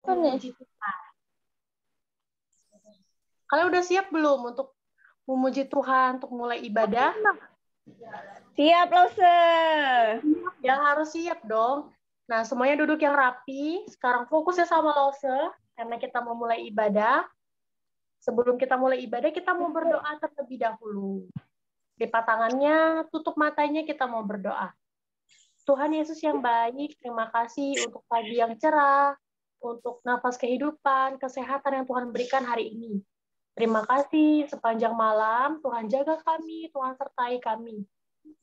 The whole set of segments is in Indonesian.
memuji Tuhan. Kalian udah siap belum untuk memuji Tuhan, untuk mulai ibadah? Siap, Lause. Ya, harus siap dong. Nah, semuanya duduk yang rapi. Sekarang fokus ya sama Lause, karena kita mau mulai ibadah. Sebelum kita mulai ibadah, kita mau berdoa terlebih dahulu. Lipat tangannya, tutup matanya, kita mau berdoa. Tuhan Yesus yang baik, terima kasih untuk pagi yang cerah, untuk nafas kehidupan, kesehatan yang Tuhan berikan hari ini. Terima kasih sepanjang malam, Tuhan jaga kami, Tuhan sertai kami.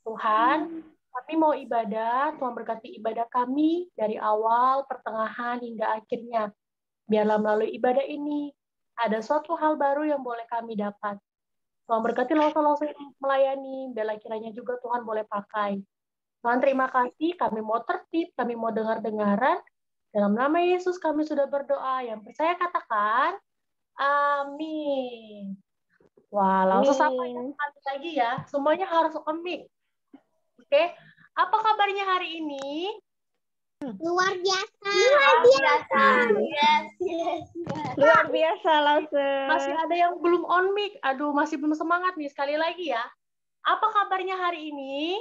Tuhan, kami mau ibadah, Tuhan berkati ibadah kami dari awal, pertengahan, hingga akhirnya. Biarlah melalui ibadah ini, ada suatu hal baru yang boleh kami dapat. Tuhan berkati Lause yang melayani, biarlah kiranya juga Tuhan boleh pakai. Tuhan terima kasih, kami mau tertib, kami mau dengar-dengaran. Dalam nama Yesus kami sudah berdoa, yang percaya katakan, amin. Wah, langsung sapa yang lagi ya. Semuanya harus komik. Oke, apa kabarnya hari ini? Luar biasa. Luar biasa, Lause. Masih ada yang belum on mic. Aduh, masih belum semangat nih. Sekali lagi ya. Apa kabarnya hari ini?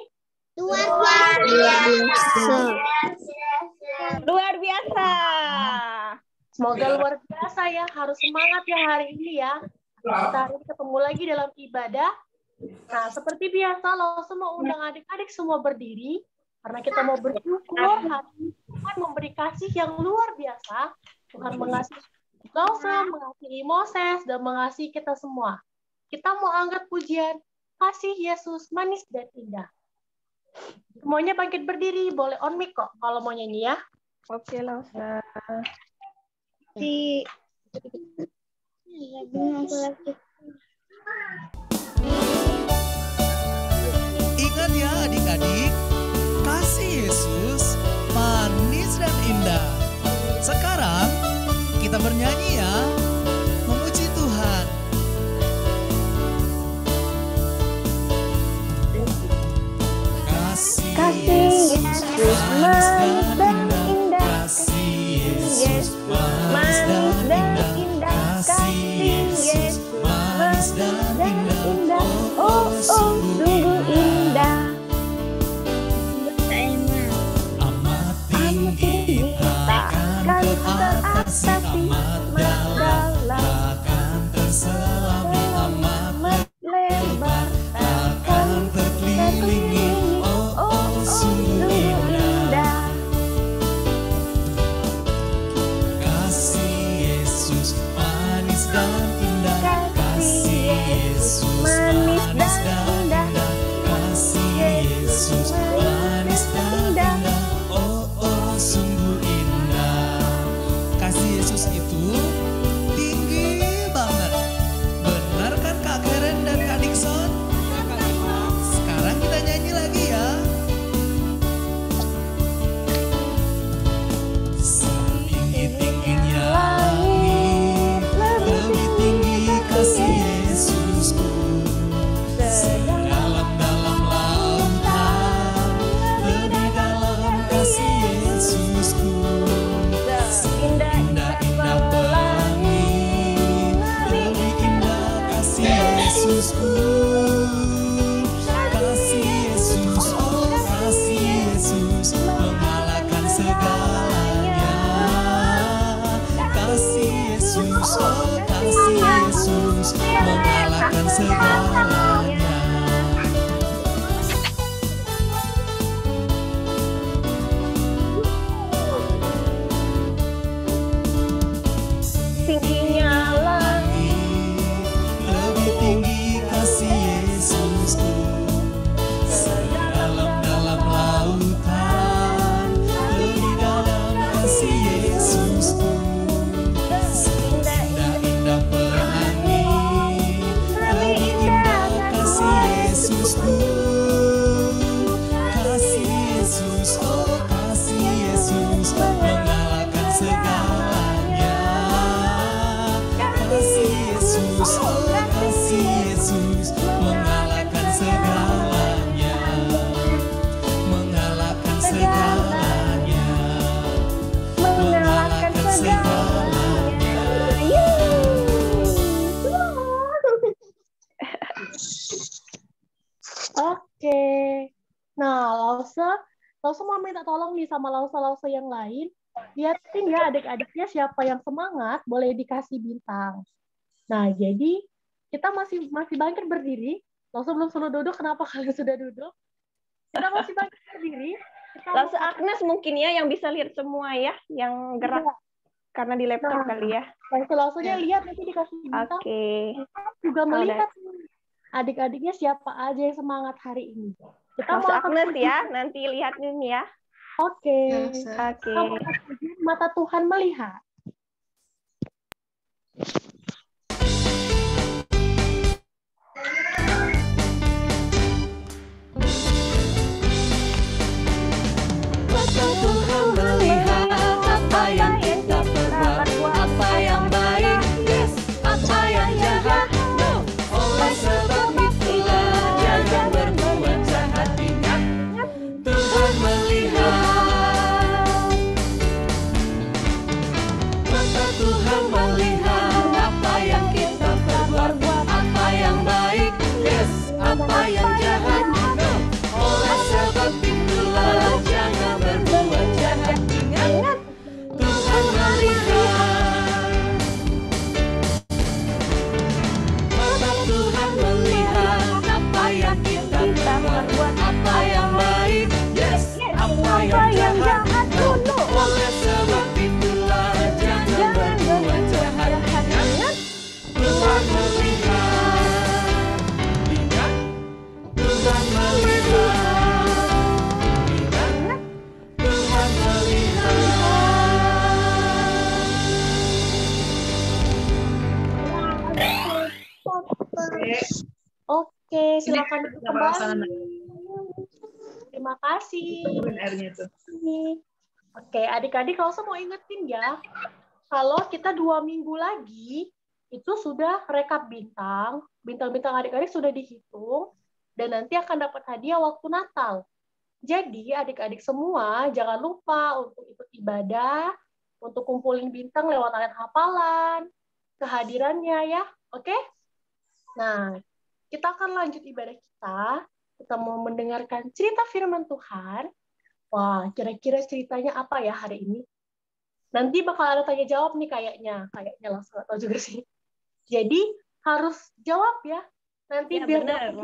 Luar biasa. Luar biasa. Semoga luar biasa ya. Harus semangat ya hari ini ya. Kita hari ini ketemu lagi dalam ibadah. Nah, seperti biasa, Lause mau undang adik-adik semua berdiri. Karena kita mau bersyukur hari ini Tuhan memberi kasih yang luar biasa. Tuhan mengasihi Lause, mengasihi Moses, dan mengasihi kita semua. Kita mau angkat pujian, kasih Yesus manis dan indah. Semuanya bangkit berdiri, boleh on mic kok kalau mau nyanyi ya. Oke, Lause. Ingat ya adik-adik, kasih Yesus manis dan indah. Sekarang kita bernyanyi ya, memuji Tuhan. Kasih Yesus manis dan indah. Kasih Yesus manis dan indah. Kasih Yesus manis dan indah. Oh, sungguh indah. Amat tinggi takkan teratasi, amat dalam takkan terselami, amat lebar takkan terkelilingi. Oh, sungguh indah. Kasih Yesus manis dan indah. Kasih Yesus manis dan indah. Kasih Yesus manis dan indah. Oh, sungguh indah. Kasih Yesus itu tinggi banget. Benar kan Kak Karen dan Kak Dixon? Sekarang kita nyanyi lagi ya. Setinggi-tingginya langit, lebih tinggi kasih Yesusku. Sedalam-dalam lautan, lebih dalam kasih Yesusku. Indah-indah pelangi, lebih indah kasih Yesusku. Kasih Yesus, oh kasih Yesus, mengalahkan segalanya. Kasih Yesus, oh kasih Yesus, mengalahkan segalanya. Tingginya langit, Lebih tinggi kasih Yesusku. Sedalam-dalam lautan, lebih dalam kasih Yesusku. Indah-indah pelangi, lebih indah Lause mau minta tolong nih sama lause-lause yang lain. Lihatin ya adik-adiknya siapa yang semangat, boleh dikasih bintang. Nah, jadi kita masih bangkit berdiri. Lause belum suruh duduk, kenapa kalian sudah duduk? Kita masih bangkit berdiri. Lause Agnes mungkin ya yang bisa lihat semua ya, yang gerak karena di laptop kali ya. Langsungnya lihat nanti dikasih bintang. Oke. Juga melihat adik-adiknya siapa aja yang semangat hari ini. Kita Lause Agnes ya, nanti lihat ini ya. Oke. Oke. Mata Tuhan melihat. Tuhan melihat apa yang kita perbuat, apa yang baik, yes, apa yang jahat, no. Oleh sebab itulah jangan berbuat jahat. Ingat, Tuhan melihat. Mata Tuhan melihat apa yang kita perbuat, apa yang baik, yes, apa yang jahat, no. Oleh sebab itulah jangan berbuat jahat. Ingat, Tuhan melihat. Mata Tuhan melihat apa yang kita perbuat, apa yang baik, yes, apa yang jahat, no. Oleh sebab itulah jangan berbuat jahat. Ingat, Tuhan melihat. Ingat, Tuhan melihat. Tuhan melihat. Oke, silakan duduk kembali. Terima kasih. Oke, adik-adik kalau mau ingetin ya, kalau kita 2 minggu lagi itu sudah rekap bintang, bintang-bintang adik-adik sudah dihitung, dan nanti akan dapat hadiah waktu Natal. Jadi adik-adik semua jangan lupa untuk ikut ibadah, untuk kumpulin bintang lewat ayat hafalan, kehadirannya ya, oke? Nah, kita akan lanjut ibadah kita. Kita mau mendengarkan cerita firman Tuhan. Wah, kira-kira ceritanya apa ya hari ini? Nanti bakal ada tanya jawab nih kayaknya langsung atau juga sih. Jadi harus jawab ya. Nanti Ya, biar benar,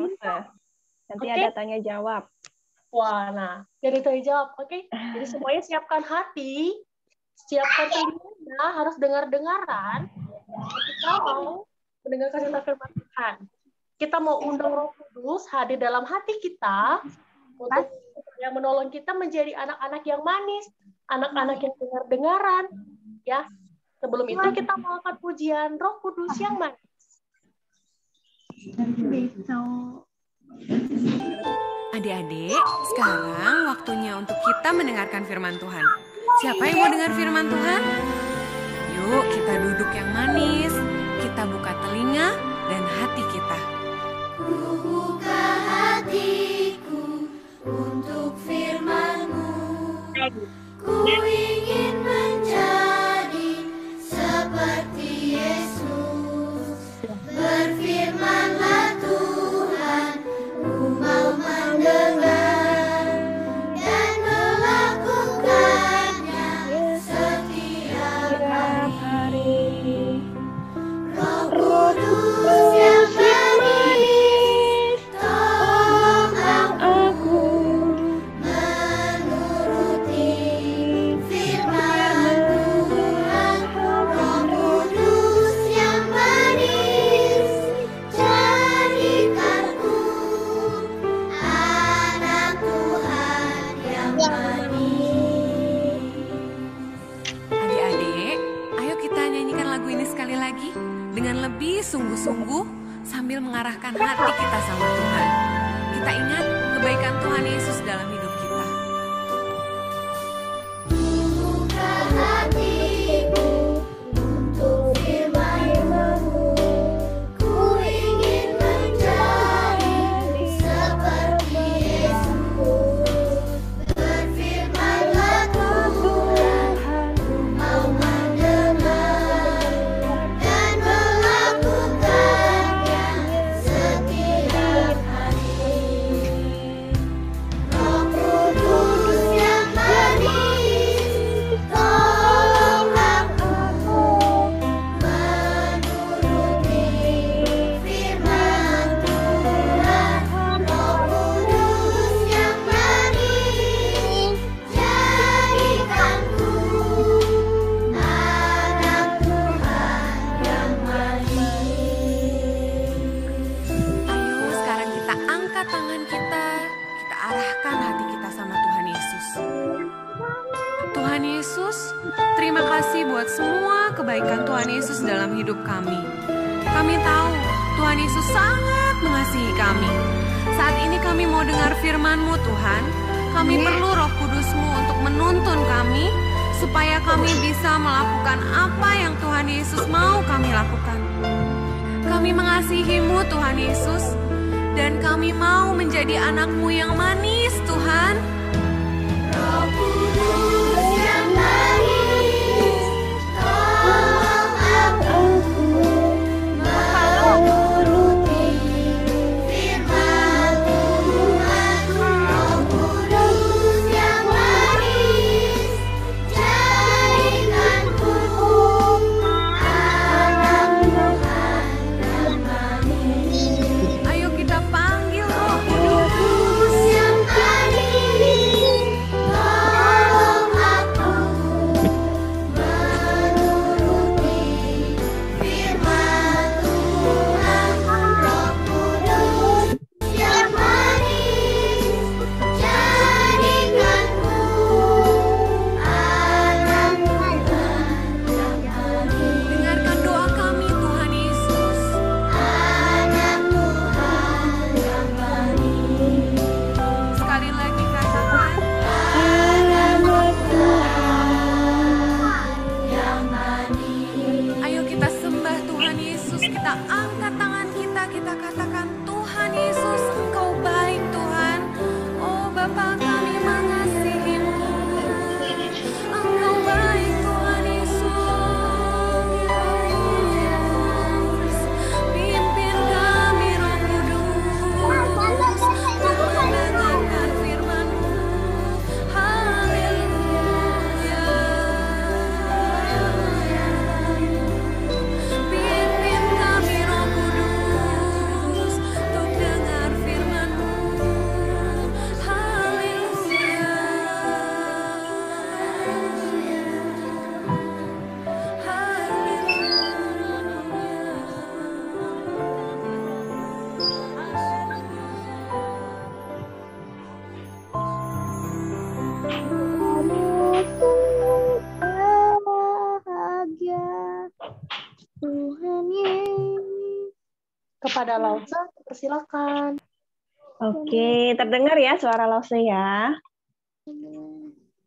nanti Oke? ada tanya jawab. Wah, nah, jadi tanya jawab, oke? Jadi semuanya siapkan hati, siapkan telinga, harus dengar-dengaran. Kita mau mendengarkan cerita firman Tuhan. Kita mau undang Roh Kudus hadir dalam hati kita untuk yang menolong kita menjadi anak-anak yang manis, anak-anak yang dengar-dengaran, ya. Sebelum itu kita mau angkat pujian Roh Kudus yang manis. Adik-adik, sekarang waktunya untuk kita mendengarkan firman Tuhan. Siapa yang mau dengar firman Tuhan? Yuk, kita duduk yang manis, kita buka telinga dan hati kita. Buka hatiku untuk firman-Mu. Ku ingin menjadi seperti Yesus. Berfirmanlah Tuhan, ku mau mendengar dan melakukannya setiap hari. Roh Kudus yang manis, tolong aku menuruti firman Tuhan. Roh Kudus yang manis, jadikanku anak Tuhan yang manis. Adik-adik, ayo kita nyanyikan lagu ini sekali lagi dengan lebih sungguh-sungguh sambil mengarahkan hati kita sama Tuhan. Kita ingat kebaikan Tuhan Yesus dalam hidup kita. Buka hatiku untuk firman-Mu. Ku ingin menjadi seperti Yesus. Berfirmanlah Tuhan, ku mau mendengar dan melakukannya setiap hari. Roh kebaikan Tuhan Yesus dalam hidup kami. Kami tahu Tuhan Yesus sangat mengasihi kami. Saat ini kami mau dengar firman-Mu Tuhan. Kami perlu Roh Kudus-Mu untuk menuntun kami, supaya kami bisa melakukan apa yang Tuhan Yesus mau kami lakukan. Kami mengasihi-Mu Tuhan Yesus, dan kami mau menjadi anak-Mu yang manis Tuhan. Roh Kudus yang manis, tolong aku menuruti firman Tuhan. Roh Kudus yang manis, jadikanku anak Tuhan yang manis. Ayo kita panggil Roh Kudus. Kudus yang manis, tolong aku menuruti firman Tuhan. Roh Kudus yang manis, jadikanku anak Tuhan yang manis. Dengarkan doa kami Tuhan Yesus. Anak Tuhan yang manis. Sekali lagi katakan, Anak Tuhan yang manis. ayo kita sembah Tuhan Yesus. Kita angkat tangan kita, kita katakan, Tuhan Yesus, Engkau baik Tuhan. Oh Bapa, kami mengasihi-Mu. Engkau baik Tuhan Yesus. Pimpin kami Roh Kudus, untuk mendengarkan firman-Mu. Haleluya. Pimpin kami Roh Kudus, untuk dengar firman-Mu. Haleluya. Bahagia Tuhan Yesus. Kepada Lausa, persilakan. Oke, terdengar ya suara Lause ya.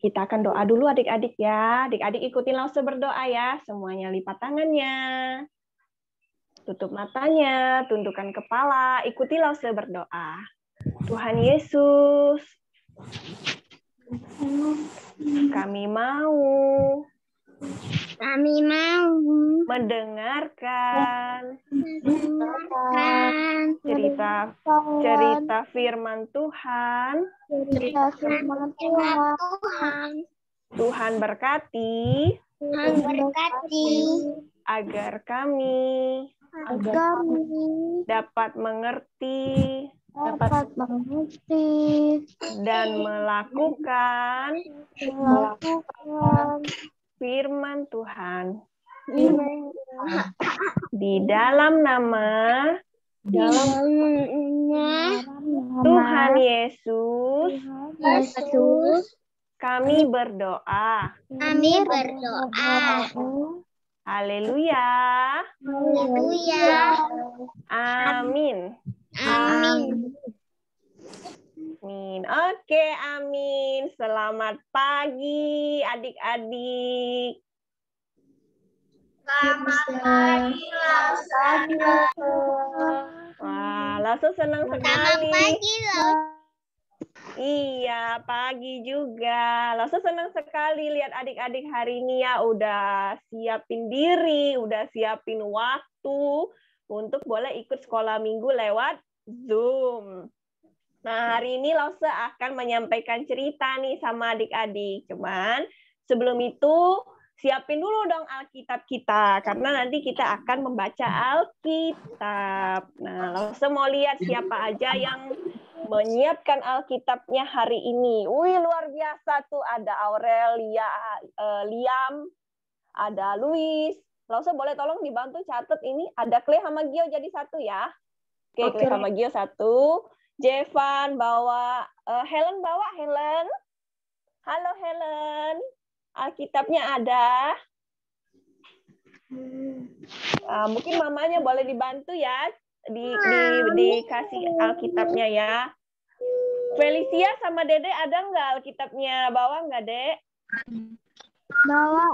Kita akan doa dulu adik-adik ya. Adik-adik ikutin Lause berdoa ya. Semuanya lipat tangannya. Tutup matanya, tundukkan kepala, ikuti Lause berdoa. Tuhan Yesus, kami mau Kami mau mendengarkan mendengarkan cerita firman Tuhan. cerita firman Tuhan. Tuhan berkati Tuhan berkati agar kami agar kami dapat mengerti dapat mengerti dan melakukan firman Tuhan. firman Di dalam nama Tuhan Yesus, Yesus. kami berdoa. Kami berdoa. Haleluya. Haleluya. Amin. Amin. Amin. Oke, amin. Selamat pagi adik-adik. Selamat pagi, Lausa. Wah, langsung senang Selamat sekali. pagi, Lausa. Iya, pagi juga. Langsung senang sekali lihat adik-adik hari ini ya udah siapin diri, udah siapin waktu untuk boleh ikut sekolah minggu lewat Zoom. Nah, hari ini Lausa akan menyampaikan cerita nih sama adik-adik. Cuman sebelum itu siapin dulu dong Alkitab kita, karena nanti kita akan membaca Alkitab. Nah, Lausa mau lihat siapa aja yang menyiapkan Alkitabnya hari ini. Wih, luar biasa tuh. Ada Aurelia, Liam, ada Luis. Lausa boleh tolong dibantu catat ini. Ada Clay sama Gio jadi satu ya. Oke, Clay sama Gio satu. Jevan bawa, Helen bawa, Helen. Halo Helen. Alkitabnya ada. Mungkin mamanya boleh dibantu ya, dikasih Alkitabnya ya. Felicia sama Dede ada nggak Alkitabnya? Bawa nggak, Dek? Bawa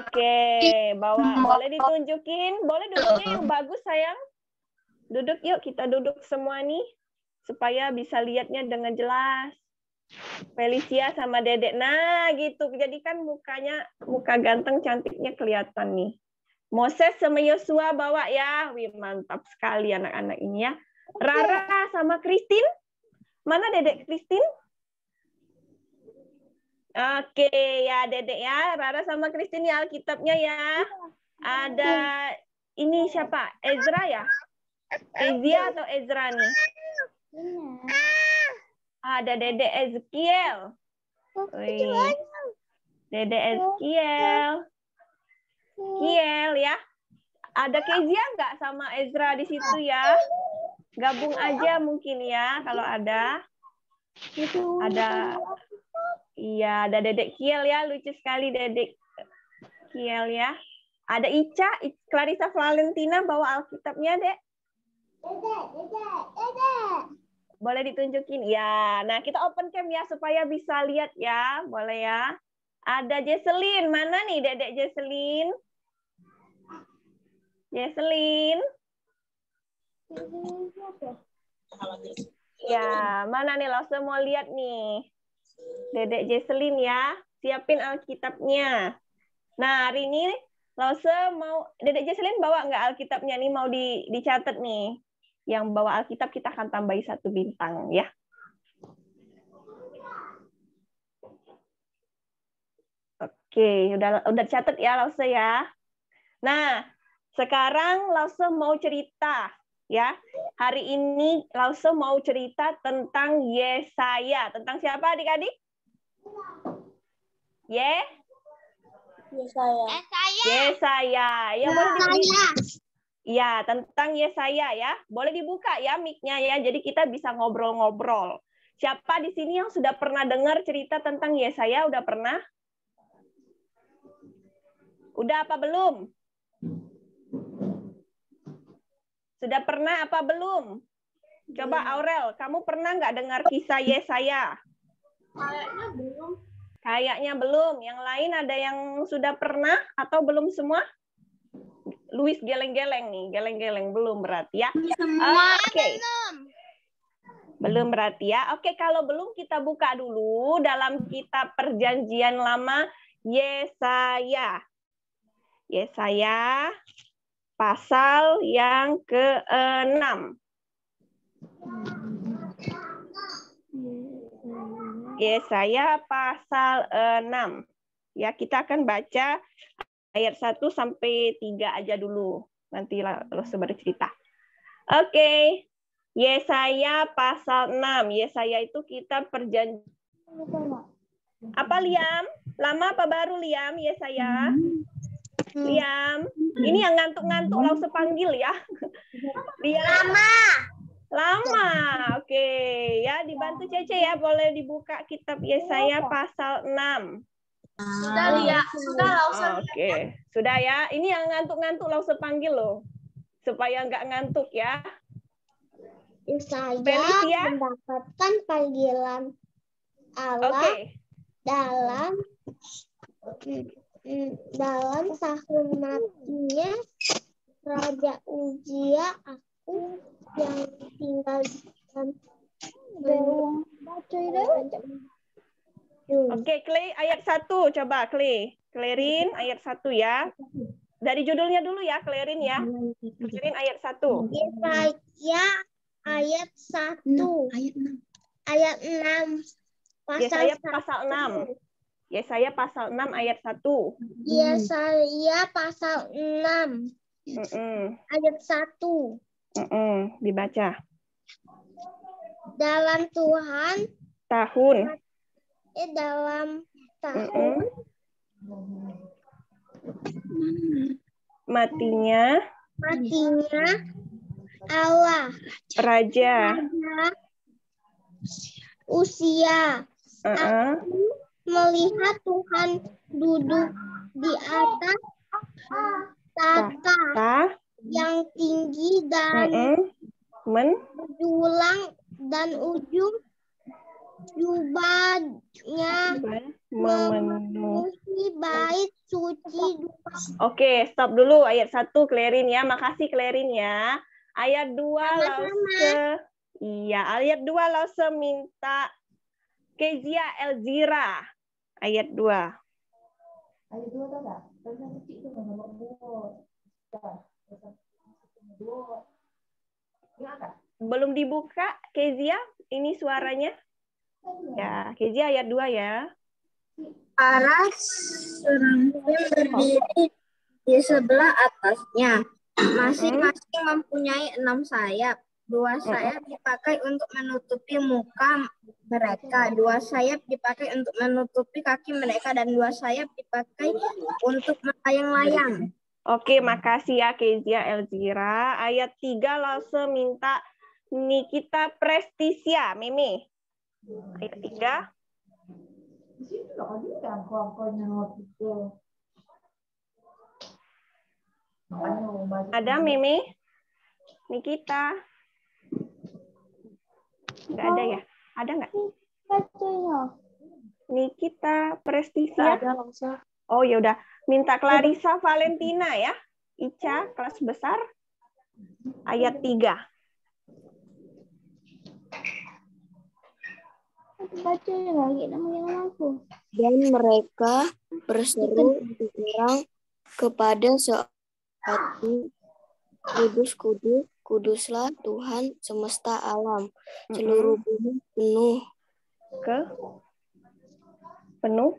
Oke, bawa. Boleh ditunjukin? Boleh duduknya yang bagus, sayang. Duduk yuk, kita duduk semua nih. Supaya bisa lihatnya dengan jelas. Felicia sama Dedek. Nah, gitu. Jadi kan muka ganteng cantiknya kelihatan nih. Moses sama Yosua bawa ya. Wih, mantap sekali anak-anak ini ya. Rara sama Christine. Mana Dedek Christine? Oke, ya Dedek ya. Rara sama Christine ya Alkitabnya ya. Ada ini siapa? Ezra ya? Kezia atau Ezra nih? Ada Dede Ezekiel. Wih. Dede Ezekiel. Kiel ya. Ada Kezia nggak sama Ezra di situ ya? Gabung aja mungkin ya kalau ada. Ada. Iya, ada Dedek Kiel ya. Lucu sekali Dedek Kiel ya. Ada Ica, Clarissa Valentina bawa Alkitabnya, Dek. Boleh ditunjukin? Ya, nah kita open cam ya supaya bisa lihat ya. Boleh ya. Ada Jesselyn. Mana nih Dedek Jesselyn? Jesselyn. Ya, mana nih lo semua lihat nih. Dedek Jesselyn ya. Siapin Alkitabnya. Nah, hari ini Lause mau, Dedek Jesselyn bawa nggak Alkitabnya nih, mau dicatat nih. Yang bawa Alkitab kita akan tambahi 1 bintang ya. Oke, udah catat ya Lause ya. Nah, sekarang Lause mau cerita ya. Hari ini Lause mau cerita tentang Yesaya. Tentang siapa adik-adik? Yesaya. Ya boleh ya, tentang Yesaya ya. Boleh dibuka ya mic-nya ya. Jadi kita bisa ngobrol-ngobrol. Siapa di sini yang sudah pernah dengar cerita tentang Yesaya? Udah pernah? Udah apa belum? Sudah pernah apa belum? Coba Aurel, kamu pernah nggak dengar kisah Yesaya? Kayaknya belum. Kayaknya belum. Yang lain ada yang sudah pernah atau belum semua? Luis geleng-geleng nih, geleng-geleng belum berarti ya. Oke. Belum berarti ya. Oke, kalau belum kita buka dulu dalam kitab Perjanjian Lama Yesaya. Yesaya pasal yang ke-6. Yesaya pasal 6. Ya, kita akan baca ayat 1 sampai 3 aja dulu. Nanti terus bercerita. Oke. Yesaya pasal 6. Yesaya itu kitab perjanjian. Apa Liam? Lama apa baru Liam? Yesaya? Liam. Ini yang ngantuk-ngantuk langsung panggil ya. Liam. Lama. Oke. Ya, dibantu Cece ya. Boleh dibuka kitab Yesaya pasal 6. Sudah lihat, sudah langsung. Oke, sudah ya. Ini yang ngantuk-ngantuk langsung panggil loh, supaya nggak ngantuk ya. Yesaya Felicia mendapatkan panggilan Allah dalam tahun matinya Raja Uzia, aku yang tinggal di Oke, Clay, ayat 1. Coba, Clay. Clearin ayat 1 ya. Dari judulnya dulu ya, clearin ya. Clearin ayat 1. Yesaya ayat 1. Ayat 6. Yesaya pasal 6. Yesaya pasal 6 ayat 1. Yesaya pasal 6. Ayat 1. Dibaca. Dalam Tuhan dalam tahun matinya Allah Raja Uzia. Aku melihat Tuhan duduk di atas Oke, stop dulu ayat 1 Klerin ya. Makasih Klerin ya. Ayat 2 Lause. Iya, ayat 2 Lause minta Kezia Elzira. Ayat 2. Ayat 2 tahu tak? Tadi yang kecil itu nomor 2. Belum dibuka Kezia, ini suaranya. Ya, Kezia ayat 2 ya. Para serangga berdiri di sebelah atasnya. Masing-masing mempunyai 6 sayap. 2 sayap dipakai untuk menutupi muka mereka. 2 sayap dipakai untuk menutupi kaki mereka. Dan 2 sayap dipakai untuk melayang-layang. Oke, makasih ya Kezia Elzira. Ayat 3 Lause minta Nikita Prestisia, Mimi. Ayat 3. Ada Mimi? Nikita? Nggak ada ya? Ada nggak? Nikita Prestisia? Ada Lause. Oh ya udah, minta Clarissa Valentina ya. Ica kelas besar. Ayat 3. Dan mereka berseru berang kepada satu, kudus, kudus, kuduslah Tuhan semesta alam. Seluruh bumi Penuh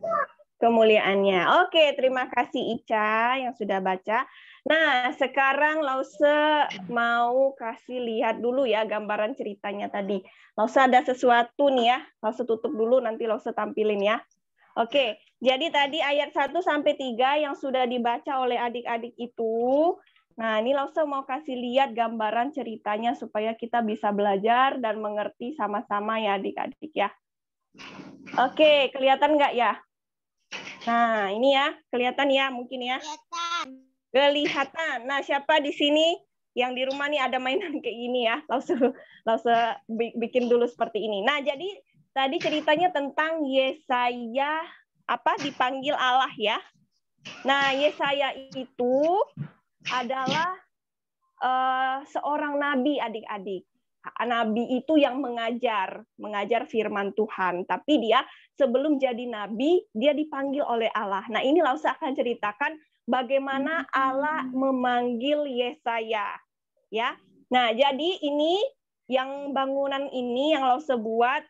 kemuliaannya. Oke, terima kasih Ica yang sudah baca. Nah, sekarang Lause mau kasih lihat dulu ya gambaran ceritanya tadi. Lause ada sesuatu nih ya. Lause tutup dulu, nanti Lause tampilin ya. Oke, jadi tadi ayat 1 sampai 3 yang sudah dibaca oleh adik-adik itu. Nah, ini Lause mau kasih lihat gambaran ceritanya supaya kita bisa belajar dan mengerti sama-sama ya adik-adik ya. Oke, kelihatan nggak ya? Nah, ini ya, kelihatan ya mungkin ya. Kelihatan. Nah, siapa di sini yang di rumah nih ada mainan kayak gini ya? Langsung bikin dulu seperti ini. Nah, jadi tadi ceritanya tentang Yesaya dipanggil Allah ya. Nah, Yesaya itu adalah seorang nabi adik-adik. Nabi itu yang mengajar firman Tuhan. Tapi dia sebelum jadi nabi, dia dipanggil oleh Allah. Nah, ini Lause akan ceritakan bagaimana Allah memanggil Yesaya. Ya. Nah, jadi ini yang bangunan ini yang Lause buat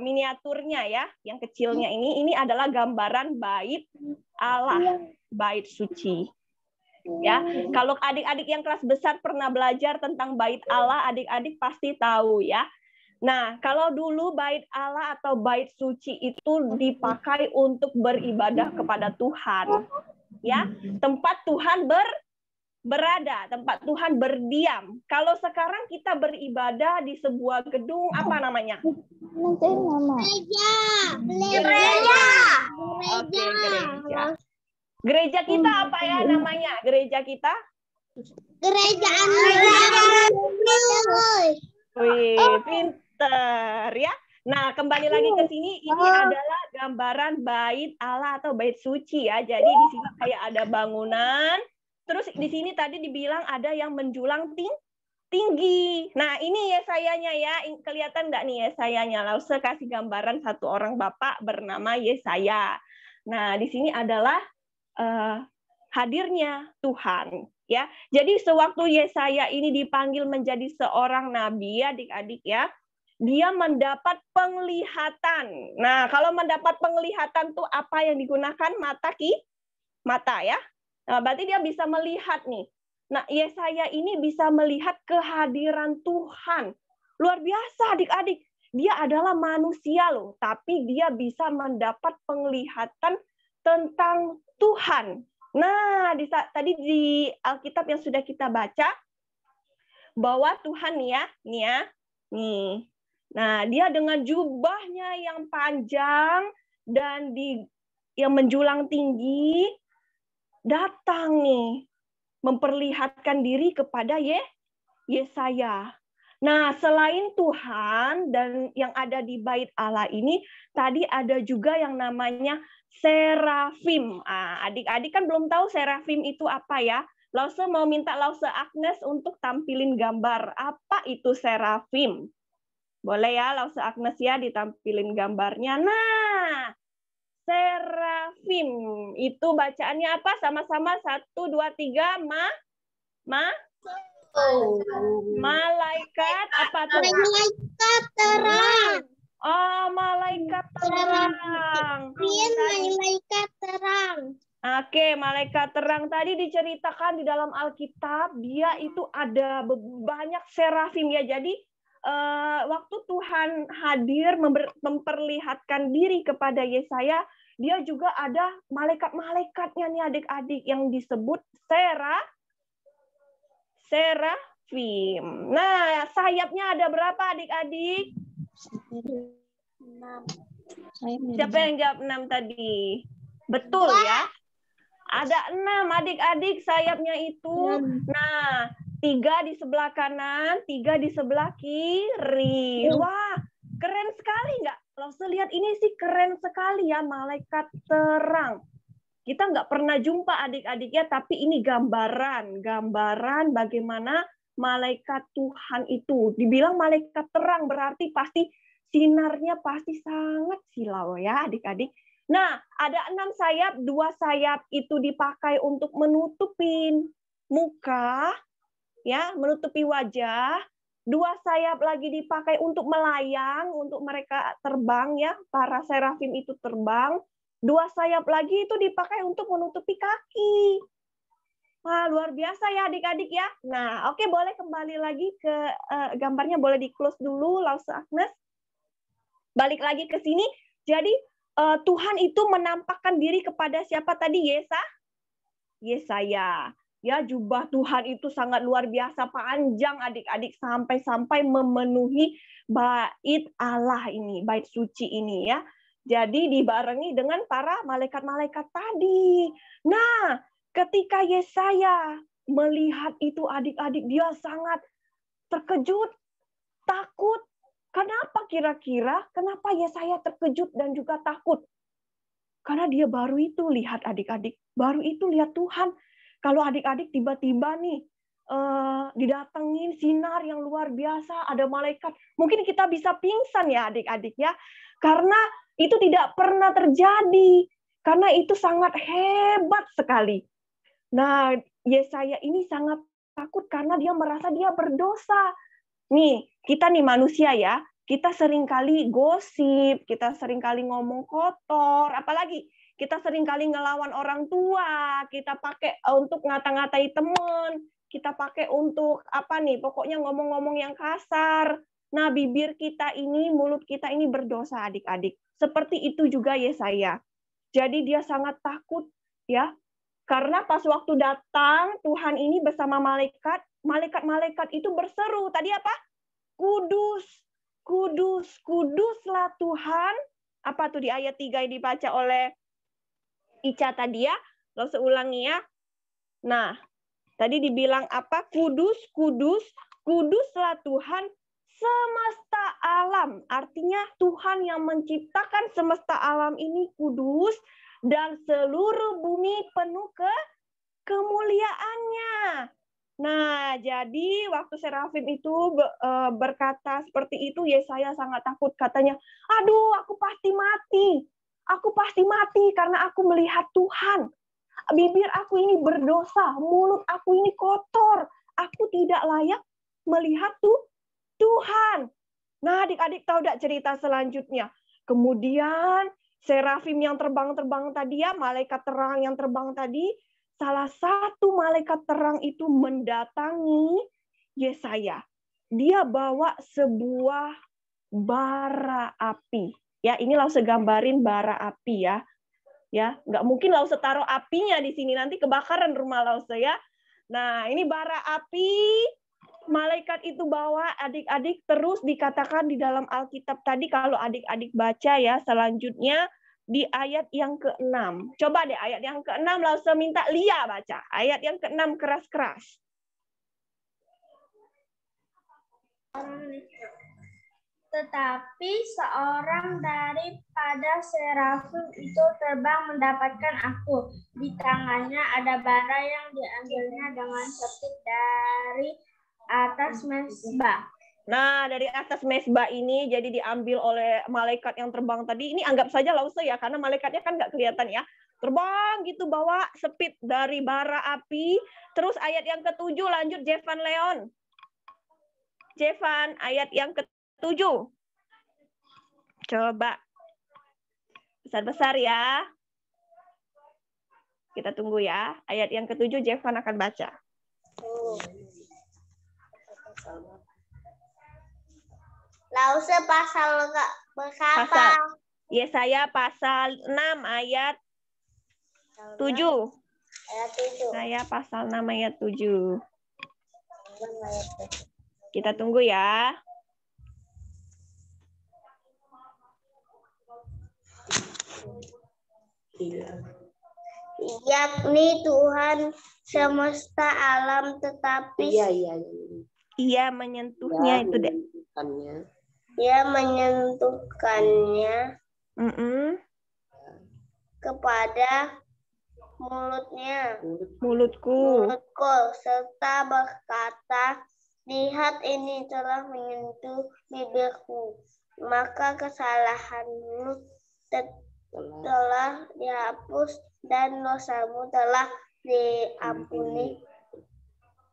miniaturnya ya, yang kecilnya ini adalah gambaran bait Allah, bait suci. Ya, kalau adik-adik yang kelas besar pernah belajar tentang bait Allah, adik-adik pasti tahu ya. Nah, kalau dulu bait Allah atau bait suci itu dipakai untuk beribadah kepada Tuhan. Ya, tempat Tuhan berada, tempat Tuhan berdiam. Kalau sekarang kita beribadah di sebuah gedung, apa namanya? Gereja. Oke, gereja. Gereja kita apa ya namanya? Gereja kita? Gereja Wih, pinter ya. Nah, kembali lagi ke sini. Ini adalah gambaran bait Allah atau bait suci ya. Jadi di sini kayak ada bangunan. Terus di sini tadi dibilang ada yang menjulang tinggi. Nah, ini Yesayanya ya. Kelihatan nggak nih Yesayanya? Lause kasih gambaran satu orang bapak bernama Yesaya. Nah, di sini adalah hadirnya Tuhan ya. Jadi sewaktu Yesaya ini dipanggil menjadi seorang nabi adik-adik ya, dia mendapat penglihatan. Nah, kalau mendapat penglihatan tuh apa yang digunakan? Mata ya. Nah, berarti dia bisa melihat nih. Nah, Yesaya ini bisa melihat kehadiran Tuhan. Luar biasa adik-adik. Dia adalah manusia loh, tapi dia bisa mendapat penglihatan tentang Tuhan. Nah, tadi di Alkitab yang sudah kita baca bahwa Tuhan nih. Nah, dia dengan jubahnya yang panjang dan yang menjulang tinggi datang nih memperlihatkan diri kepada Yesaya. Nah, selain Tuhan dan yang ada di bait Allah ini, tadi ada juga yang namanya serafim. Adik-adik kan belum tahu serafim itu apa ya. Lause mau minta Lause Agnes untuk tampilin gambar. Apa itu serafim? Boleh ya, Lause Agnes ya ditampilin gambarnya. Nah, serafim itu bacaannya apa? Sama-sama 1, 2, 3. Malaikat apa tuh? Malaikat terang. Oh, malaikat terang. Malaikat terang. Oke, malaikat terang tadi diceritakan di dalam Alkitab, dia itu ada banyak serafim ya. Jadi waktu Tuhan hadir memperlihatkan diri kepada Yesaya, dia juga ada malaikat-malaikatnya nih adik-adik yang disebut serafim. Nah, sayapnya ada berapa adik-adik? 6. Siapa yang jawab 6 tadi? Betul ya. Ada 6 adik-adik sayapnya itu. Nah, 3 di sebelah kanan, 3 di sebelah kiri. Wah, keren sekali nggak? Langsung lihat ini sih keren sekali ya, malaikat terang. Kita nggak pernah jumpa adik-adik ya, tapi ini gambaran bagaimana malaikat Tuhan itu. Dibilang malaikat terang berarti pasti sinarnya pasti sangat silau ya adik-adik. Nah, ada 6 sayap, 2 sayap itu dipakai untuk menutupin muka, ya, menutupi wajah. 2 sayap lagi dipakai untuk melayang, untuk mereka terbang ya, para serafim itu terbang. 2 sayap lagi itu dipakai untuk menutupi kaki. Wah, luar biasa ya adik-adik ya. Nah, oke, boleh kembali lagi ke gambarnya, boleh di-close dulu, Lause Agnes. Balik lagi ke sini. Jadi, Tuhan itu menampakkan diri kepada siapa tadi? Yesaya. Ya, jubah Tuhan itu sangat luar biasa panjang adik-adik sampai memenuhi bait Allah ini, bait suci ini ya. Jadi dibarengi dengan para malaikat-malaikat tadi. Nah, ketika Yesaya melihat itu adik-adik, dia sangat terkejut, takut. Kenapa kira-kira? Kenapa Yesaya terkejut dan juga takut? Karena dia baru itu lihat adik-adik, baru itu lihat Tuhan. Kalau adik-adik tiba-tiba nih didatengin sinar yang luar biasa, ada malaikat, mungkin kita bisa pingsan ya adik-adik ya. Karena itu tidak pernah terjadi. Karena itu sangat hebat sekali. Nah, Yesaya ini sangat takut karena dia merasa dia berdosa. Nih, kita nih manusia ya, kita seringkali gosip, kita seringkali ngomong kotor, apalagi kita seringkali ngelawan orang tua, kita pakai untuk ngata-ngatai teman, kita pakai untuk apa nih, pokoknya ngomong-ngomong yang kasar. Nah, bibir kita ini, mulut kita ini berdosa adik-adik. Seperti itu juga Yesaya. Jadi dia sangat takut ya, karena pas waktu datang Tuhan ini bersama malaikat itu berseru. Tadi apa? Kudus, kudus, kuduslah Tuhan. Apa tuh di ayat 3 yang dibaca oleh Ica tadi ya? Lalu seulangi ya. Nah, tadi dibilang apa? Kudus, kudus, kuduslah Tuhan semesta alam. Artinya Tuhan yang menciptakan semesta alam ini kudus dan seluruh bumi penuh kemuliaannya. Nah, jadi waktu serafim itu berkata seperti itu, Yesaya sangat takut. Katanya, aduh, aku pasti mati. Aku pasti mati karena aku melihat Tuhan. Bibir aku ini berdosa, mulut aku ini kotor. Aku tidak layak melihat Tuhan. Nah, adik-adik tahu tidak cerita selanjutnya? Kemudian serafim yang terbang-terbang tadi ya, malaikat terang yang terbang tadi, salah satu malaikat terang itu mendatangi Yesaya. Dia bawa sebuah bara api. Ya, ini Lause gambarin bara api ya. Ya, nggak mungkin Lause taruh apinya di sini, nanti kebakaran rumah Lause ya. Nah, ini bara api. Malaikat itu bawa adik-adik, terus dikatakan di dalam Alkitab tadi, kalau adik-adik baca ya selanjutnya di ayat yang ke-6. Coba deh ayat yang ke-6 langsung minta Lia baca. Ayat yang ke-6 keras-keras. Tetapi seorang daripada serafim itu terbang mendapatkan aku. Di tangannya ada bara yang diambilnya dengan petik dari atas mezbah. Nah, dari atas mezbah ini jadi diambil oleh malaikat yang terbang tadi. Ini anggap saja lause ya, karena malaikatnya kan nggak kelihatan ya. Terbang gitu bawa speed dari bara api. Terus ayat yang ke-7 lanjut Jevan Leon. Jevan, ayat yang ke-7. Coba. Besar-besar ya. Kita tunggu ya. Ayat yang ke-7 Jevan akan baca. Lause pasal berapa? Pasal Yesaya pasal 6 ayat 7. Ayat 7. Saya pasal 6 ayat 7. Kita tunggu ya. Yakni Tuhan semesta alam, tetapi Ia menyentuhnya itu deh. Dia menyentuhkannya kepada Mulutku. serta berkata, lihat ini telah menyentuh bibirku, maka kesalahanmu telah dihapus dan dosamu telah diampuni.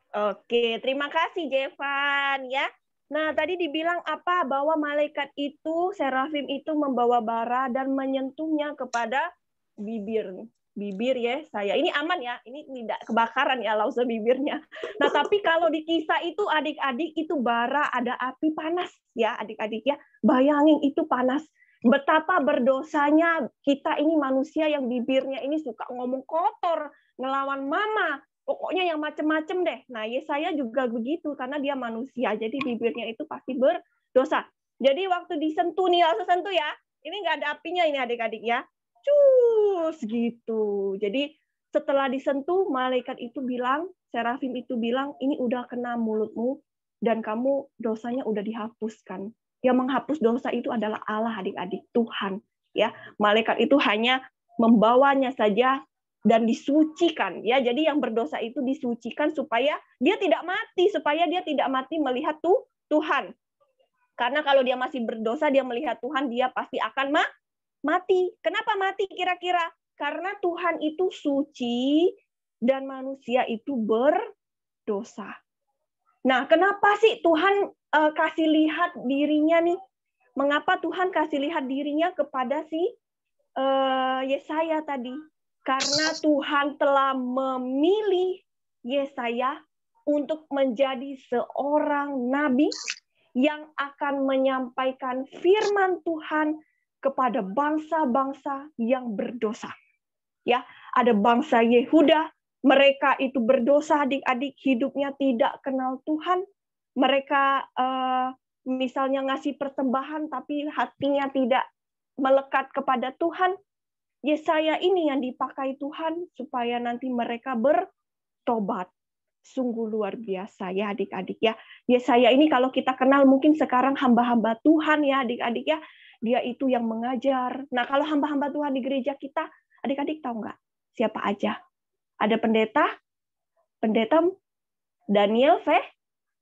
Oke, terima kasih Jevan ya. Nah, tadi dibilang apa? Bahwa malaikat itu, serafim itu membawa bara dan menyentuhnya kepada bibir. Bibir ya, saya. Ini aman ya, ini tidak kebakaran ya lause bibirnya. Nah, tapi kalau di kisah itu adik-adik itu bara, ada api panas ya adik-adik ya. Bayangin itu panas. Betapa berdosanya kita ini manusia yang bibirnya ini suka ngomong kotor, ngelawan mama. Pokoknya yang macem-macem deh. Nah, Yesaya juga begitu karena dia manusia. Jadi bibirnya itu pasti berdosa. Jadi waktu disentuh nih, langsung sentuh ya. Ini nggak ada apinya ini adik-adik ya. Cus gitu. Jadi setelah disentuh, malaikat itu bilang, serafim itu bilang, ini udah kena mulutmu dan kamu dosanya udah dihapuskan. Yang menghapus dosa itu adalah Allah adik-adik, Tuhan. Ya, malaikat itu hanya membawanya saja dan disucikan ya. Jadi yang berdosa itu disucikan supaya dia tidak mati, melihat Tuhan. Karena kalau dia masih berdosa, dia melihat Tuhan, dia pasti akan mati. Kenapa mati kira-kira? Karena Tuhan itu suci dan manusia itu berdosa. Nah, kenapa sih Tuhan kasih lihat dirinya nih? Mengapa Tuhan kasih lihat dirinya kepada si Yesaya tadi? Karena Tuhan telah memilih Yesaya untuk menjadi seorang nabi yang akan menyampaikan firman Tuhan kepada bangsa-bangsa yang berdosa. Ya, ada bangsa Yehuda, mereka itu berdosa adik-adik, hidupnya tidak kenal Tuhan. Mereka misalnya ngasih persembahan tapi hatinya tidak melekat kepada Tuhan. Yesaya ini yang dipakai Tuhan supaya nanti mereka bertobat. Sungguh luar biasa ya adik-adik ya. Yesaya ini kalau kita kenal mungkin sekarang hamba-hamba Tuhan ya adik-adik ya. Dia itu yang mengajar. Nah kalau hamba-hamba Tuhan di gereja kita, adik-adik tahu nggak siapa aja? Ada pendeta Daniel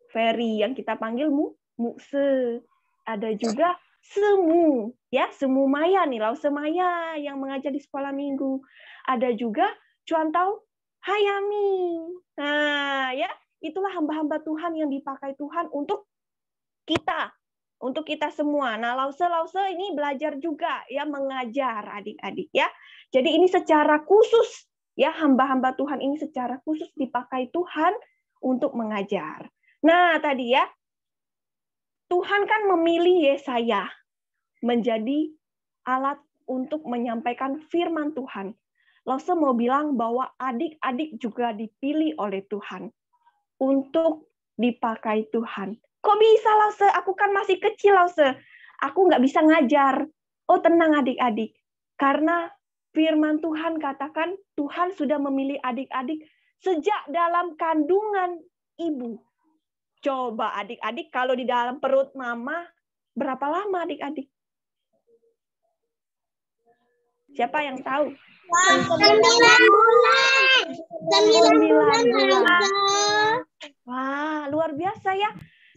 Ferry yang kita panggil Mukse. Ada juga Semu, ya Semu Maya nih, Lause Maya yang mengajar di sekolah minggu. Ada juga Cuantau Hayami. Nah, ya itulah hamba-hamba Tuhan yang dipakai Tuhan untuk kita semua. Nah, Lause ini belajar juga ya mengajar adik-adik ya. Jadi ini secara khusus ya hamba-hamba Tuhan ini secara khusus dipakai Tuhan untuk mengajar. Nah, tadi ya Tuhan kan memilih Yesaya menjadi alat untuk menyampaikan firman Tuhan. Lause mau bilang bahwa adik-adik juga dipilih oleh Tuhan untuk dipakai Tuhan. Kok bisa Lause? Aku kan masih kecil Lause. Aku nggak bisa ngajar. Oh tenang adik-adik. Karena firman Tuhan katakan Tuhan sudah memilih adik-adik sejak dalam kandungan ibu. Coba adik-adik kalau di dalam perut mama berapa lama adik-adik? Siapa yang tahu? 9 bulan. 9 bulan. Wah, luar biasa ya.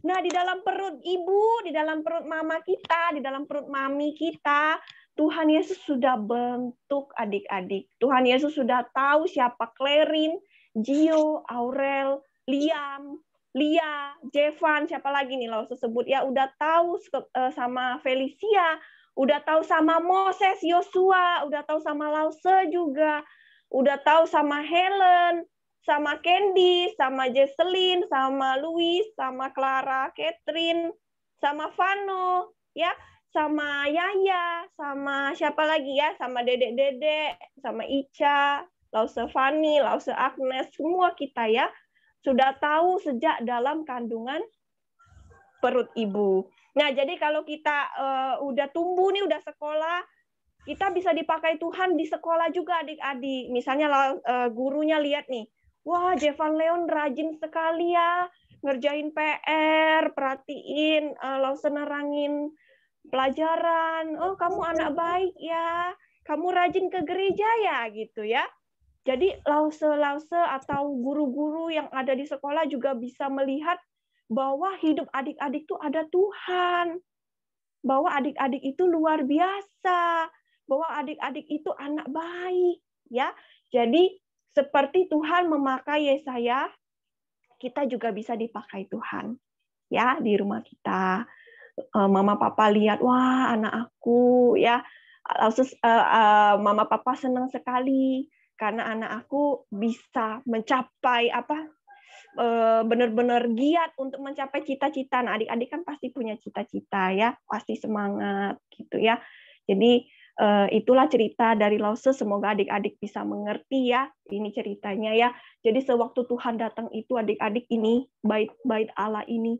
Nah, di dalam perut ibu, di dalam perut mama kita, di dalam perut mami kita, Tuhan Yesus sudah bentuk adik-adik. Tuhan Yesus sudah tahu siapa Clarin, Gio, Aurel, Liam, Lia, Jevan, siapa lagi nih lo sebut ya, udah tahu sama Felicia, udah tahu sama Moses, Yosua, udah tahu sama Lause juga, udah tahu sama Helen, sama Candy, sama Jesselyn, sama Louis, sama Clara, Catherine, sama Vano, ya, sama Yaya, sama siapa lagi ya, sama Dedek-dedek, sama Ica, Lause Fani, Lause Agnes, semua kita ya, sudah tahu sejak dalam kandungan perut ibu. Nah, jadi kalau kita udah tumbuh nih, udah sekolah, kita bisa dipakai Tuhan di sekolah juga adik-adik. Misalnya gurunya lihat nih, wah Jevan Leon rajin sekali ya, ngerjain PR, perhatiin, Lause nerangin pelajaran. Oh, kamu anak baik ya, kamu rajin ke gereja ya, gitu ya. Jadi Lause-Lause atau guru-guru yang ada di sekolah juga bisa melihat bahwa hidup adik-adik itu ada Tuhan. Bahwa adik-adik itu luar biasa. Bahwa adik-adik itu anak baik. Ya, jadi seperti Tuhan memakai Yesaya, kita juga bisa dipakai Tuhan. Ya, di rumah kita. Mama papa lihat, wah anak aku ya. Mama papa senang sekali. Karena anak aku bisa mencapai benar-benar giat untuk mencapai cita-cita. Nah, adik-adik kan pasti punya cita-cita ya, pasti semangat gitu ya. Jadi itulah cerita dari Lause. Semoga adik-adik bisa mengerti ya. Ini ceritanya ya. Jadi sewaktu Tuhan datang itu adik-adik ini bait Allah ini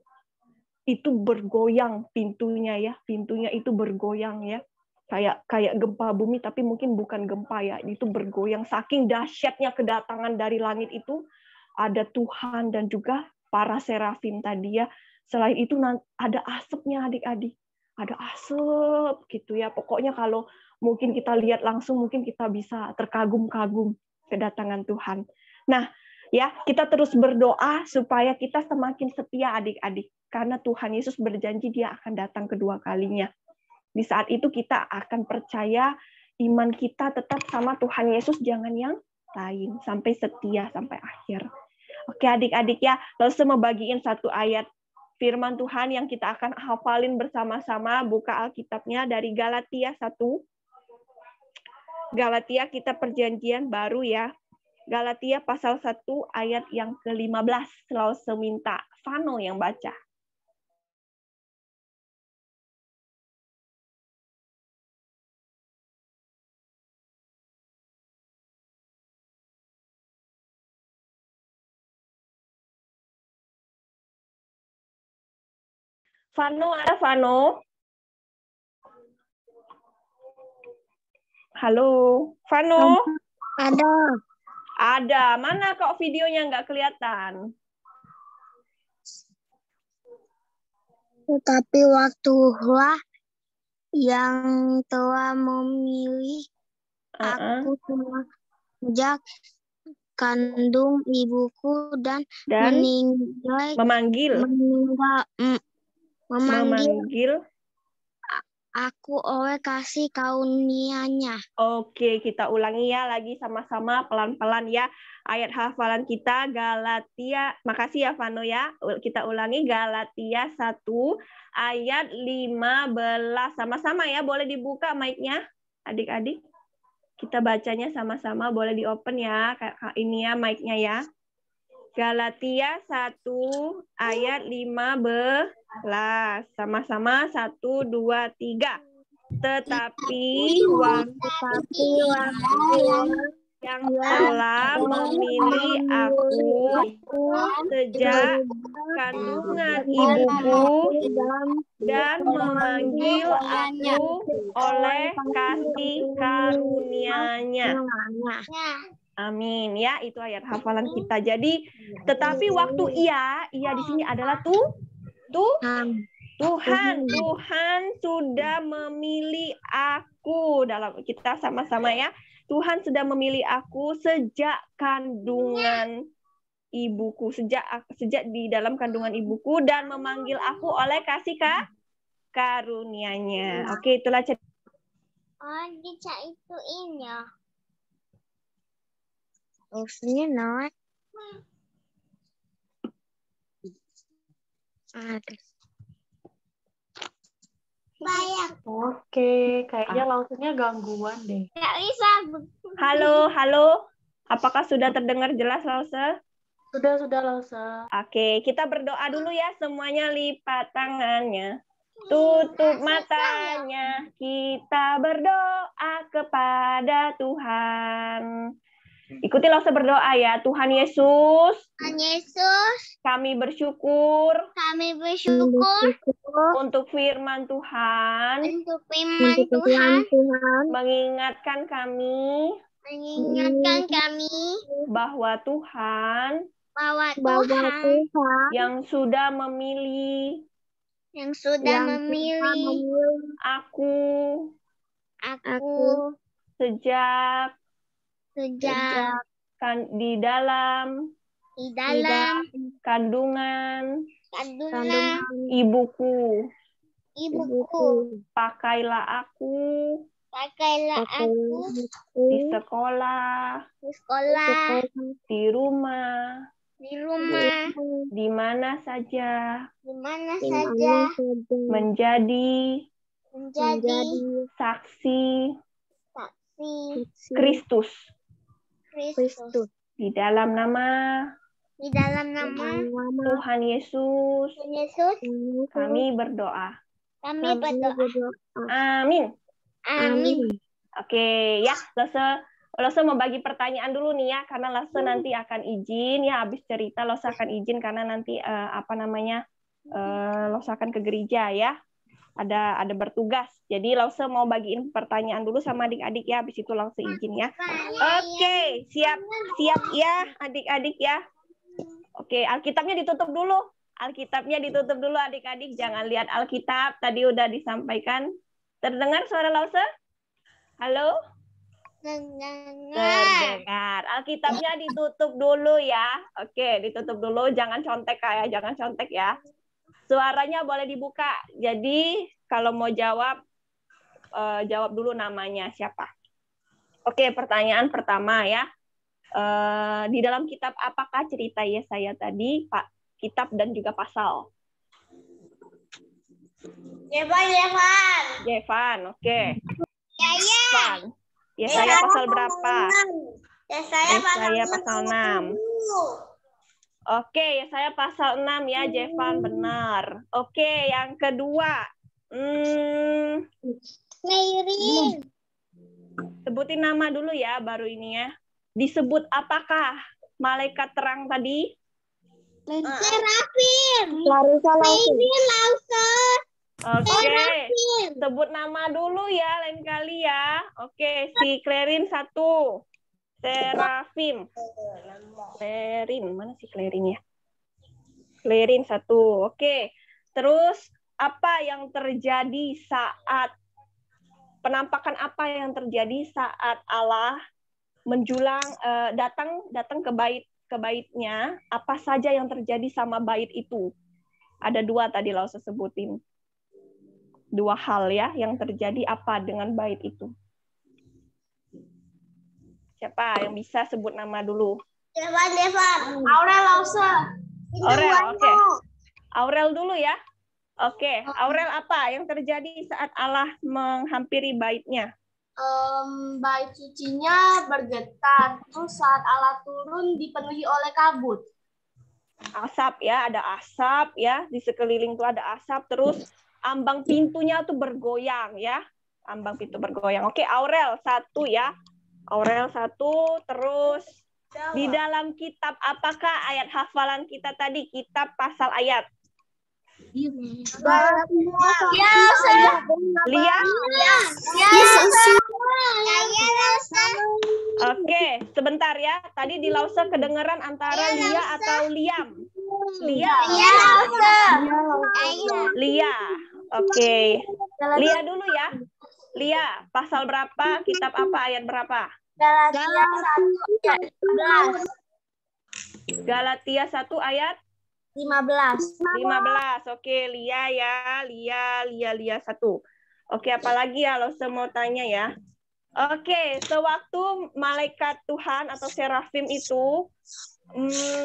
itu bergoyang pintunya ya. Pintunya itu bergoyang ya. Kayak gempa bumi, tapi mungkin bukan gempa ya, itu bergoyang saking dahsyatnya kedatangan dari langit itu. Ada Tuhan dan juga para serafim tadi ya. Selain itu ada asapnya adik-adik, ada asap gitu ya. Pokoknya kalau mungkin kita lihat langsung, mungkin kita bisa terkagum-kagum kedatangan Tuhan. Nah ya, kita terus berdoa supaya kita semakin setia adik-adik, karena Tuhan Yesus berjanji Dia akan datang kedua kalinya. Di saat itu kita akan percaya iman kita tetap sama Tuhan Yesus, jangan yang lain, sampai setia sampai akhir. Oke adik-adik ya, Lause mau bagiin satu ayat firman Tuhan yang kita akan hafalin bersama-sama. Buka Alkitabnya dari Galatia 1. Galatia kita perjanjian baru ya. Galatia pasal 1 ayat yang ke-15. Lause minta Vano yang baca. Vano, ada Vano? Halo, Vano? Ada. Ada. Mana kok videonya nggak kelihatan? Tetapi waktulah yang telah memilih aku sejak kandung ibuku dan memanggil aku oleh kasih karunia-Nya. Oke, kita ulangi ya lagi sama-sama pelan-pelan ya. Ayat hafalan kita Galatia, makasih ya Vano ya. Kita ulangi Galatia 1 ayat 15. Sama-sama ya, boleh dibuka mic-nya adik-adik. Kita bacanya sama-sama, boleh di-open ya. Kayak ini ya mic-nya ya. Galatia 1 ayat 15. Sama-sama 1, 2, 3. Tetapi waktu yang telah memilih aku sejak kandungan ibuku dan memanggil aku oleh kasih karunia-Nya. Amin ya, itu ayat hafalan kita. Jadi, tetapi waktu ia di sini adalah Tuhan sudah memilih aku. Dalam kita sama-sama ya. Tuhan sudah memilih aku sejak kandungan ibuku, sejak di dalam kandungan ibuku dan memanggil aku oleh kasih karunia-Nya. Oke, itulah cerita. Oh, bisa ituin ya. Maksudnya not. Ada. Banyak. Oke, kayaknya langsungnya gangguan deh. Nggak bisa. Halo. Apakah sudah terdengar jelas, Lause? Sudah, Lausa. Oke, kita berdoa dulu ya. Semuanya lipat tangannya. Tutup matanya. Kita berdoa kepada Tuhan. Ikuti Lause berdoa ya. Tuhan Yesus, kami bersyukur untuk firman Tuhan, mengingatkan kami bahwa Tuhan yang sudah memilih aku sejak di dalam kandungan ibuku. Pakailah aku di sekolah, di rumah, di mana saja, menjadi saksi Kristus. Di dalam nama Tuhan Yesus, kami berdoa. Amin. Oke, ya, Lause mau bagi pertanyaan dulu nih ya, karena Lause nanti akan izin ya, habis cerita Lause akan izin karena nanti Lause akan ke gereja ya. Ada bertugas. Jadi Lause mau bagiin pertanyaan dulu sama adik-adik ya, habis itu Lause izin ya. Oke, siap ya adik-adik ya. Oke, Alkitabnya ditutup dulu. Adik-adik, jangan lihat Alkitab, tadi udah disampaikan. Terdengar suara Lause? Halo? Terdengar. Alkitabnya ditutup dulu ya. Oke, ditutup dulu, jangan contek ya. Suaranya boleh dibuka. Jadi kalau mau jawab dulu namanya siapa. Oke, pertanyaan pertama ya. Di dalam kitab apakah cerita Yesaya tadi, Pak? Kitab dan juga pasal. Jevan, oke. Yesaya pasal berapa? Yesaya pasal 6. Oke, Yesaya pasal 6 ya, Jevan, benar. Oke, yang kedua. Sebutin nama dulu ya, baru ini ya. Disebut apakah malaikat terang tadi? Serafim. Oke, sebut nama dulu ya, lain kali ya. Oke, si Clarin 1. Serafim. Clarin, mana si Clarin ya? Clarin 1. Oke. Terus apa yang terjadi saat penampakan apa yang terjadi saat Allah menjulang datang ke baitnya? Apa saja yang terjadi sama bait itu? Ada 2 tadi Lause sebutin. 2 hal ya yang terjadi apa dengan bait itu? Siapa yang bisa sebut nama dulu? Aurel Lause. Aurel, oke. Aurel dulu ya. Oke, Aurel apa yang terjadi saat Allah menghampiri baitnya? Bait sucinya bergetar, terus saat Allah turun dipenuhi oleh kabut. Asap ya, ada asap ya, di sekeliling tuh ada asap, terus ambang pintunya tuh bergoyang ya. Ambang pintu bergoyang. Oke, Aurel 1 ya. Aurel 1, terus di dalam kitab apakah ayat hafalan kita tadi? Kitab pasal ayat. Lia? Susi. Oke, sebentar ya. Tadi di Lause kedengeran antara Lia atau Liam? Lia. Lia. Oke. Lia dulu ya. Lia, pasal berapa? Kitab apa? Ayat berapa? Galatia 1 ayat 15. Oke, Lia ya. Lia 1. Oke, apalagi ya Lause mau tanya ya. Oke, sewaktu malaikat Tuhan atau serafim itu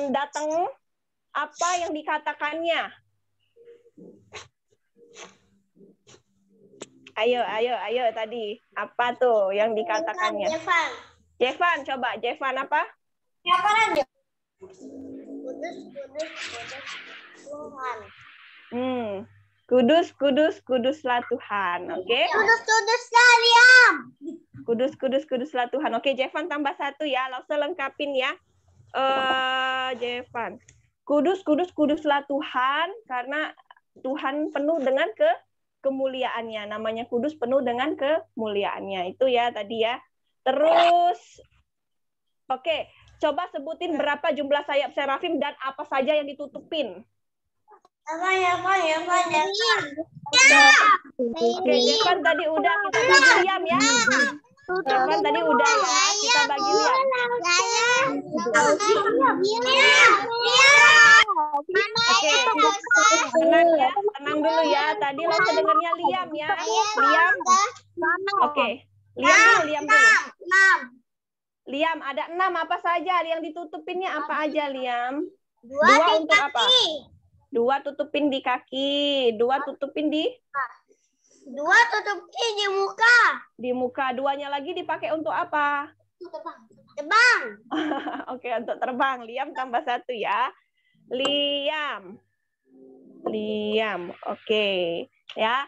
datang, apa yang dikatakannya? Ayo tadi. Apa tuh yang dikatakannya? Jevan, coba. Jevan apa? Kudus Tuhan. Kuduslah Tuhan. Oke. Kuduslah Tuhan. Oke, Jevan tambah 1 ya. Langsung lengkapin ya. Jevan. Kuduslah Tuhan karena Tuhan penuh dengan kemuliaannya. Namanya kudus penuh dengan kemuliaannya. Itu ya tadi ya. Terus oke, coba sebutin berapa jumlah sayap serafim dan apa saja yang ditutupin. Oke, Jevan tadi udah kita bagi Liam ya. Jevan tadi udah ya, kita bagi Liam. Oke, tenang ya, tenang dulu ya. Tadi lo dengarnya Liam ya. Liam. Oke, Liam dulu. Liam, ada 6 apa saja? Yang ditutupinnya apa aja, Liam? 2 untuk apa? 2 tutupin di kaki, 2 tutupin di? 2 tutupin di muka. Di muka, 2-nya lagi dipakai untuk apa? Terbang. Oke, untuk terbang. Liam tambah 1 ya. Liam. Oke. Ya.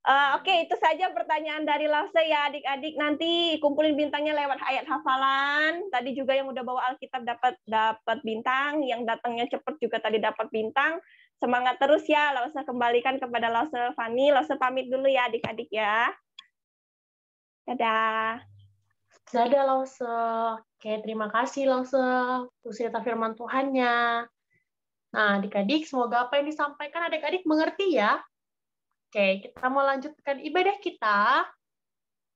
Oke, itu saja pertanyaan dari Lause ya adik-adik. Nanti kumpulin bintangnya lewat ayat hafalan. Tadi juga yang udah bawa Alkitab dapat bintang, yang datangnya cepat juga tadi dapat bintang. Semangat terus ya. Lause kembalikan kepada Lause Fani. Lause pamit dulu ya adik-adik ya. Dadah. Dadah Lause. Oke, terima kasih Lause untuk cerita firman Tuhannya. Nah, adik-adik, semoga apa yang disampaikan adik-adik mengerti ya. Oke, kita mau lanjutkan ibadah kita.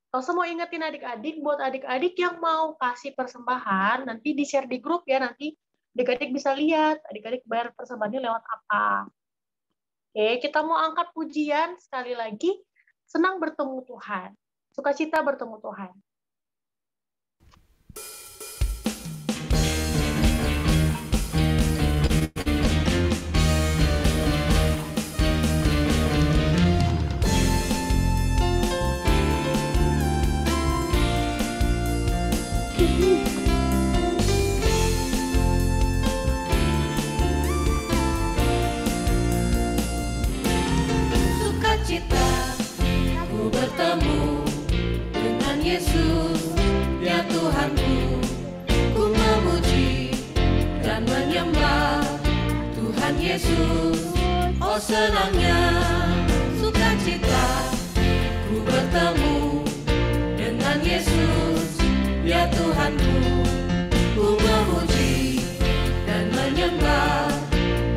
Lause mau ingetin adik-adik, buat adik-adik yang mau kasih persembahan, nanti di-share di grup ya, nanti adik-adik bisa lihat, adik-adik bayar persembahannya lewat apa. Oke, kita mau angkat pujian, sekali lagi, senang bertemu Tuhan. Sukacita bertemu Tuhan. Sukacita ku bertemu dengan Yesus, ya Tuhanku. Ku memuji dan menyembah Tuhan Yesus. Oh senangnya sukacita ku bertemu dengan Yesus, ya Tuhanku. Ku memuji dan menyembah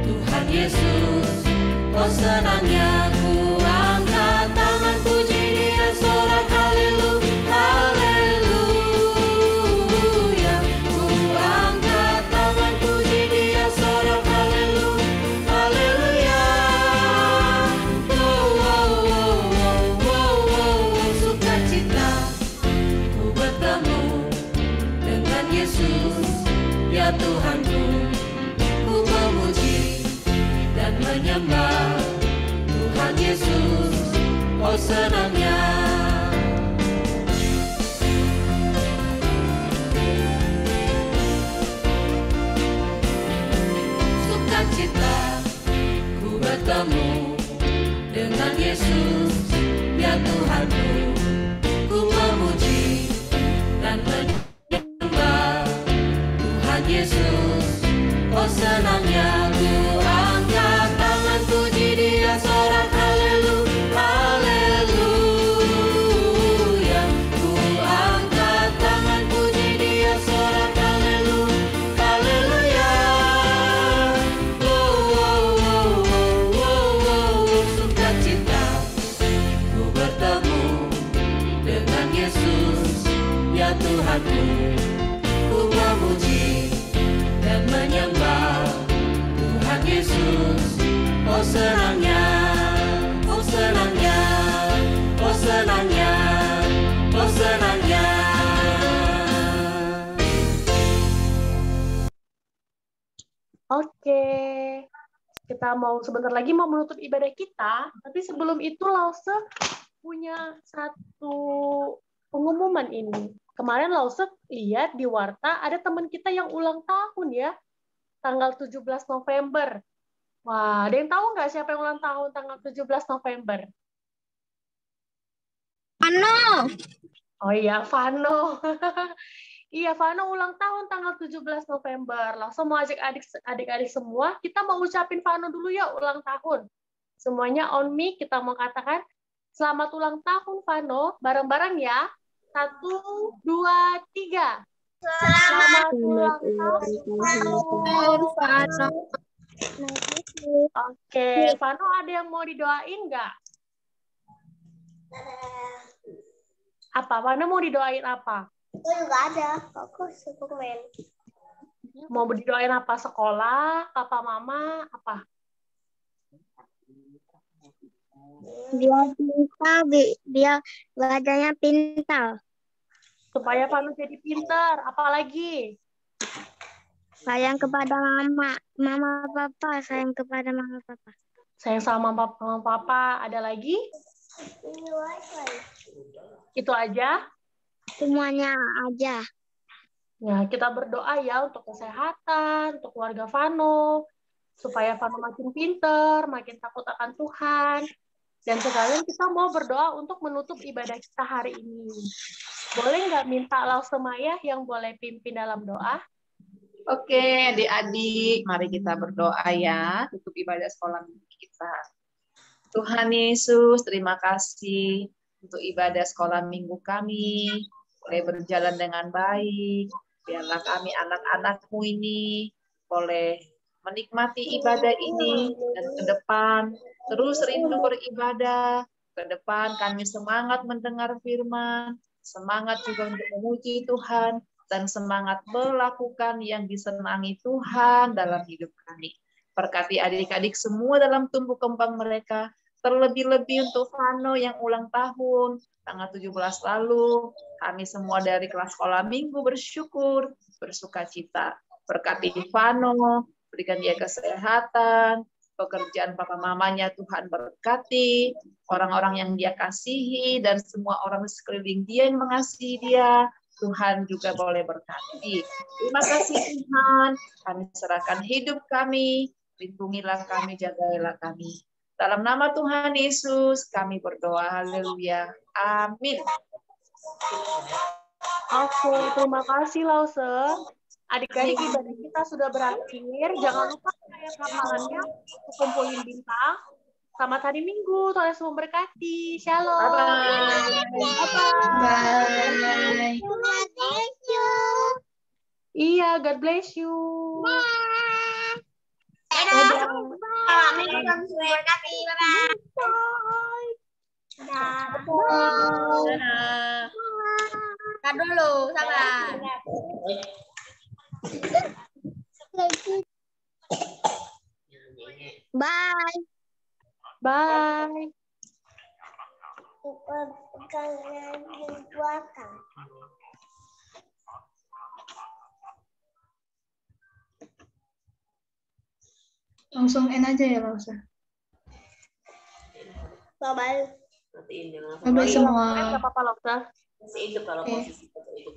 Tuhan Yesus. Oh senangnya ku angkat tangan puji Dia, sorak haleluya, haleluya. Ku angkat tangan puji Dia, sorak haleluya, haleluya. Sukacita ku bertemu dengan Yesus, ya Tuhanku. Ku memuji dan menyembah Tuhan Yesus. Oh senangnya sukacita ku bertemu dengan Yesus, ya Tuhanku. Ku memuji dan menyembah Tuhan Yesus. Oh senangnya ku angkat tangan puji Dia, senangnya, oh senangnya, oh senangnya, oh senangnya. Oke, kita mau sebentar lagi mau menutup ibadah kita, tapi sebelum itu Lause punya satu pengumuman ini. Kemarin Lause lihat di Warta ada teman kita yang ulang tahun ya, tanggal 17 November. Wah, ada yang tahu nggak siapa yang ulang tahun tanggal 17 November? Ano? Oh iya, Vano. Iya, Vano ulang tahun tanggal 17 November. Langsung mau ajak adik-adik semua, kita mau ucapin Vano dulu ya ulang tahun. Semuanya on mic, kita mau katakan selamat ulang tahun Vano, bareng-bareng ya. 1, 2, 3. Selamat ulang tahun Vano. Oke, Vano ada yang mau didoain nggak? Apa? Vano mau didoain apa? Aku juga ada. Aku Superman. Mau didoain apa? Sekolah, papa, mama, apa? Biar pintar, biar badannya pintar. Supaya Vano jadi pintar. Apalagi? Sayang kepada mama papa, sayang kepada mama papa. Sayang sama mama papa. Ada lagi? Ini wifi. Itu aja? Semuanya aja. Ya, kita berdoa ya untuk kesehatan, untuk keluarga Vano, supaya Vano makin pintar, makin takut akan Tuhan. Dan sekalian kita mau berdoa untuk menutup ibadah kita hari ini. Boleh nggak minta Lause Maya yang boleh pimpin dalam doa? Oke, adik-adik, mari kita berdoa ya, tutup ibadah sekolah kita. Tuhan Yesus, terima kasih untuk ibadah sekolah minggu kami, boleh berjalan dengan baik. Biarlah kami anak-anak-Mu ini boleh menikmati ibadah ini dan ke depan terus rindu beribadah. Ke depan kami semangat mendengar firman, semangat juga untuk memuji Tuhan, dan semangat melakukan yang disenangi Tuhan dalam hidup kami. Berkati adik-adik semua dalam tumbuh kembang mereka, terlebih-lebih untuk Vano yang ulang tahun, tanggal 17 lalu, kami semua dari kelas sekolah minggu bersyukur, bersuka cita. Berkati Vano, berikan dia kesehatan, pekerjaan papa mamanya Tuhan berkati, orang-orang yang dia kasihi, dan semua orang di sekeliling dia yang mengasihi dia, Tuhan juga boleh berkati. Terima kasih Tuhan, kami serahkan hidup kami, lindungilah kami, jagailah kami. Dalam nama Tuhan Yesus, kami berdoa. Haleluya. Amin. Oke, terima kasih Lause. Adik-adik ibadah kita sudah berakhir. Jangan lupa ayat hafalannya, kumpulin bintang. Selamat hari Minggu, Tuhan Yesus memberkati. Shalom. Bye. Iya, God bless you. Kak dulu, sabar. Bye. Bye. Langsung end aja ya, Lause. Bye-bye. Bye-bye semua. Nggak apa-apa, Lause. Oke.